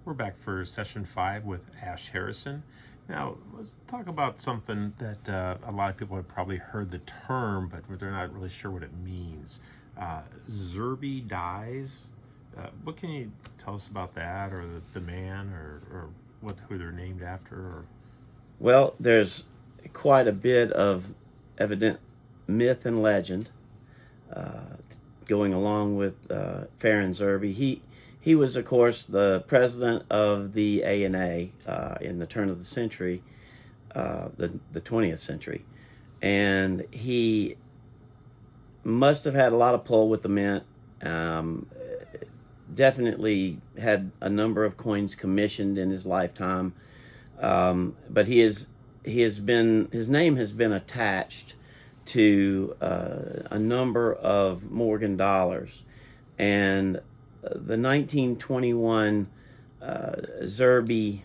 We're back for session 5 with Ash Harrison. Now, let's talk about something that a lot of people have probably heard the term, but they're not really sure what it means. Zurbi dyes. What can you tell us about that, or the man, or who they're named after? Or Well, there's quite a bit of evident myth and legend going along with Farron Zurbi. He was, of course, the president of the ANA in the turn of the century, the 20th century, and he must have had a lot of pull with the mint. Definitely had a number of coins commissioned in his lifetime, but his name has been attached to a number of Morgan dollars, and the 1921 Zurbi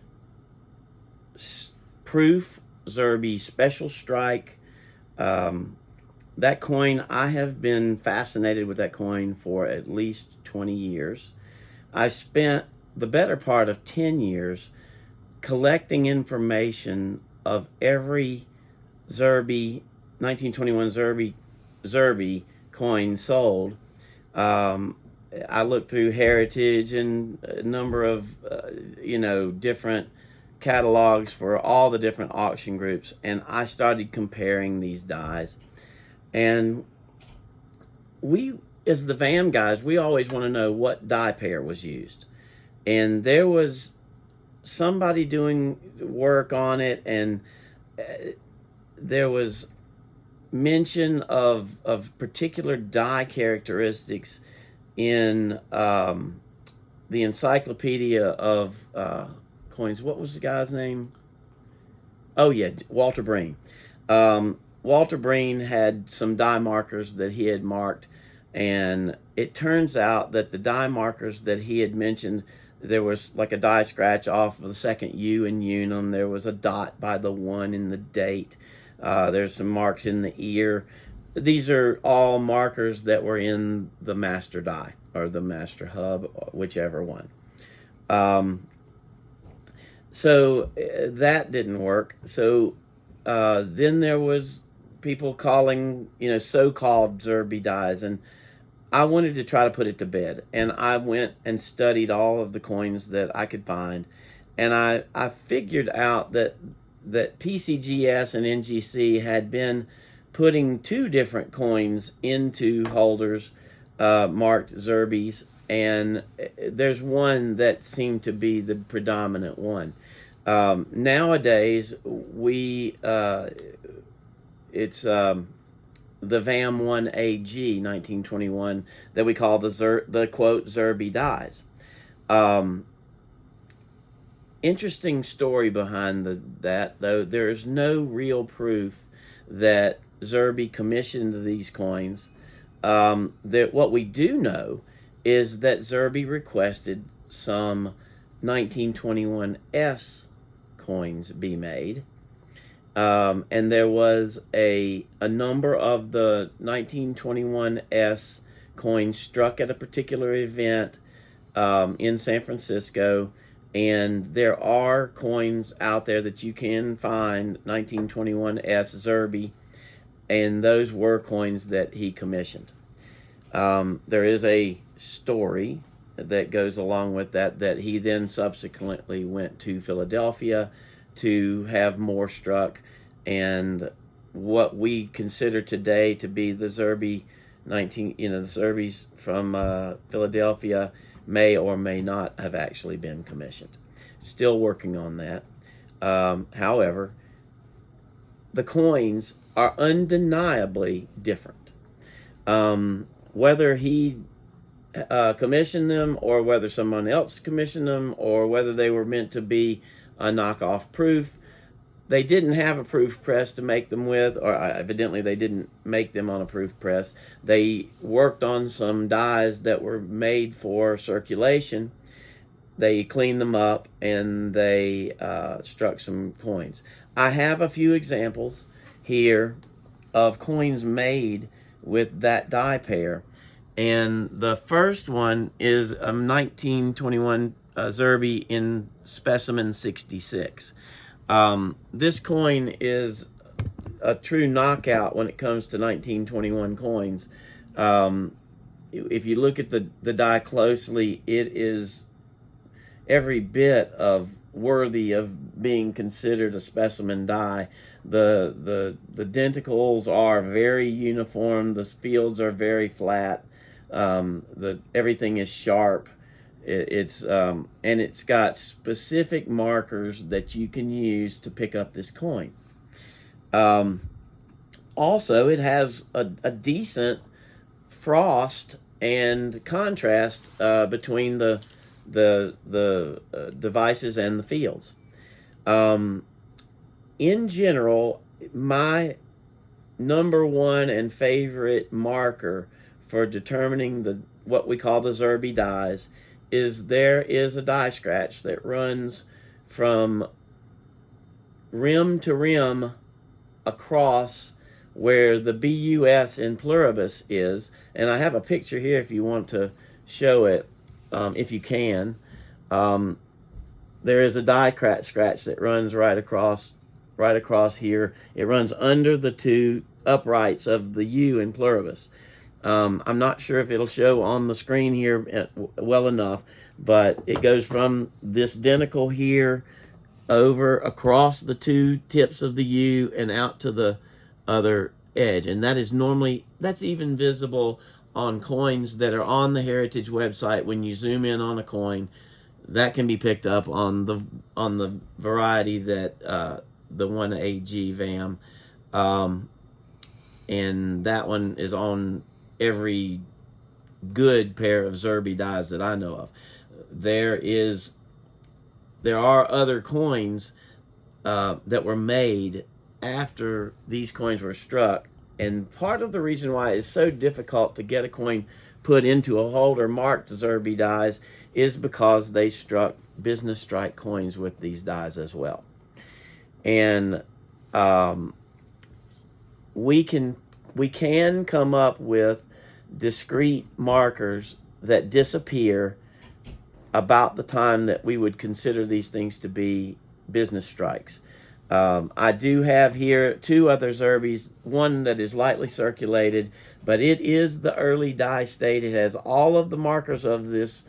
proof, Zurbi special strike. That coin, I have been fascinated with that coin for at least 20 years. I spent the better part of 10 years collecting information of every Zurbi, 1921 Zurbi coin sold. I looked through Heritage and a number of, different catalogs for all the different auction groups, and I started comparing these dies. And we, as the VAM guys, we always want to know what die pair was used. And there was somebody doing work on it, and there was mention of particular die characteristics in the encyclopedia of coins. What was the guy's name? Oh yeah, Walter Breen. Walter Breen had some die markers that he had marked, and it turns out that the die markers that he had mentioned, there was like a die scratch off of the second U in unum. There was a dot by the 1 in the date. There's some marks in the ear. These are all markers that were in the master die or the master hub, whichever one. So that didn't work. So then there was people calling, so-called Zurbi dies, and I wanted to try to put it to bed. And I went and studied all of the coins that I could find, and I figured out that PCGS and NGC had been putting 2 different coins into holders marked Zurbis, and there's one that seemed to be the predominant one. Nowadays, it's the VAM 1AG 1921 that we call the quote Zurbi dies. Interesting story behind that, though. There is no real proof that Zurbi commissioned these coins. That what we do know is that Zurbi requested some 1921S coins be made. And there was a number of the 1921S coins struck at a particular event in San Francisco, and there are coins out there that you can find 1921S Zurbi, and those were coins that he commissioned. There is a story that goes along with that he then subsequently went to Philadelphia to have more struck, and what we consider today to be the Zurbi the Zurbis from Philadelphia may or may not have actually been commissioned. Still working on that. However, the coins are undeniably different. Whether he commissioned them, or whether someone else commissioned them, or whether they were meant to be a knockoff proof, they didn't have a proof press to make them with, or evidently they didn't make them on a proof press. They worked on some dies that were made for circulation. They cleaned them up, and they struck some coins. I have a few examples here of coins made with that die pair, And the first one is a 1921 Zurbi in specimen 66. This coin is a true knockout when it comes to 1921 coins. If you look at the die closely, it is every bit of worthy of being considered a specimen die. The denticles are very uniform. The fields are very flat. Everything is sharp. And it's got specific markers that you can use to pick up this coin. Also, it has a decent frost and contrast between the devices and the fields. In general, my number one and favorite marker for determining what we call the Zurbi dies is there is a die scratch that runs from rim to rim across where the BUS in pluribus is, and I have a picture here if you want to show it, if you can. There is a die scratch that runs right across here. It runs under the two uprights of the U in pluribus. I'm not sure if it'll show on the screen here well enough, but it goes from this denticle here over across the two tips of the U and out to the other edge. And that's even visible on coins that are on the Heritage website. When you zoom in on a coin, that can be picked up on the variety that the 1AG VAM, and that one is on every good pair of Zurbi dies that I know of. There are other coins that were made after these coins were struck, and part of the reason why it's so difficult to get a coin put into a holder marked Zurbi dies is because they struck business strike coins with these dies as well. And we can come up with discrete markers that disappear about the time that we would consider these things to be business strikes. I do have here two other Zurbis, one that is lightly circulated, but it is the early die state. It has all of the markers of this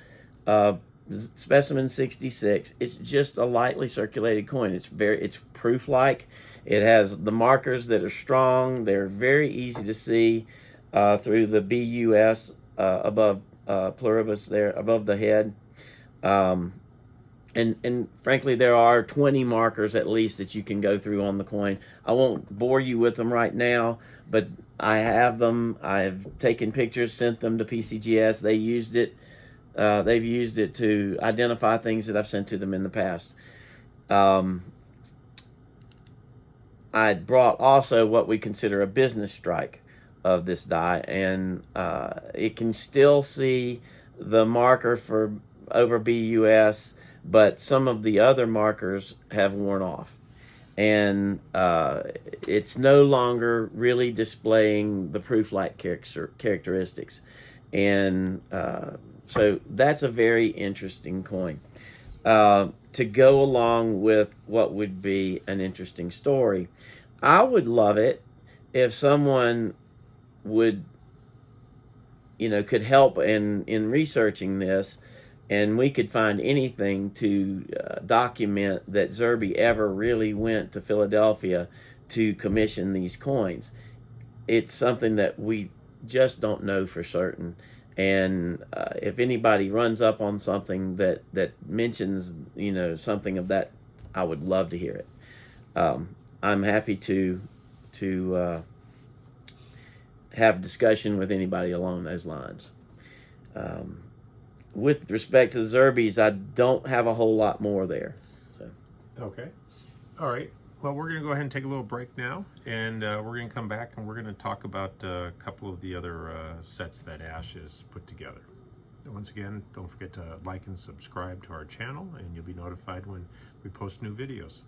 specimen 66. It's just a lightly circulated coin. It's proof-like. It has the markers that are strong. They're very easy to see through the BUS above pluribus there, above the head. And frankly, there are 20 markers at least that you can go through on the coin. I won't bore you with them right now, but I have them. I've taken pictures, sent them to PCGS. They used it. They've used it to identify things that I've sent to them in the past. I brought also what we consider a business strike of this die, and it can still see the marker for over BUS, but some of the other markers have worn off, and it's no longer really displaying the proof-like characteristics. And so that's a very interesting coin to go along with what would be an interesting story. I would love it if someone would, could help in researching this, and we could find anything to document that Zurbi ever really went to Philadelphia to commission these coins. It's something that we just don't know for certain. And if anybody runs up on something that mentions, something of that, I would love to hear it. I'm happy to have discussion with anybody along those lines. With respect to the Zurbis, I don't have a whole lot more there. So. Okay. All right. Well, we're going to go ahead and take a little break now, and we're going to come back and we're going to talk about a couple of the other sets that Ash has put together. Once again, don't forget to like and subscribe to our channel, and you'll be notified when we post new videos.